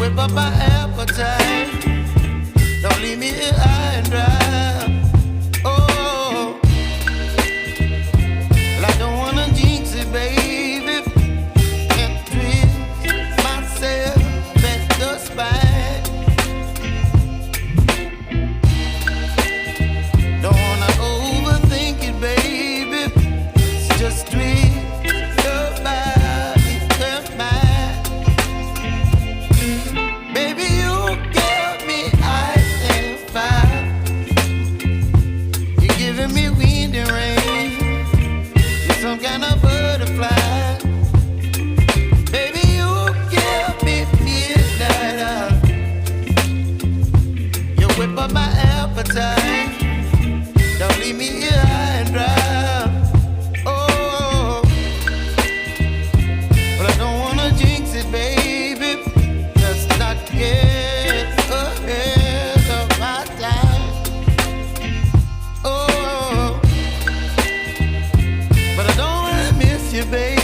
whip up my appetite. Don't leave me here high and dry. Oh, well, I don't wanna jinx it, baby, and twist myself at the spine. Don't wanna overthink it, baby. It's just twist your body and mine. Baby, you give me ice and fire. You're giving me wind and rain. You're some kind of butterfly. Baby, you give me midnight. You whip up my appetite. Don't leave me here high and dry. Oh, but I don't wanna jinx it, baby. Just not get ahead of my time. Oh, but I don't wanna miss you, baby.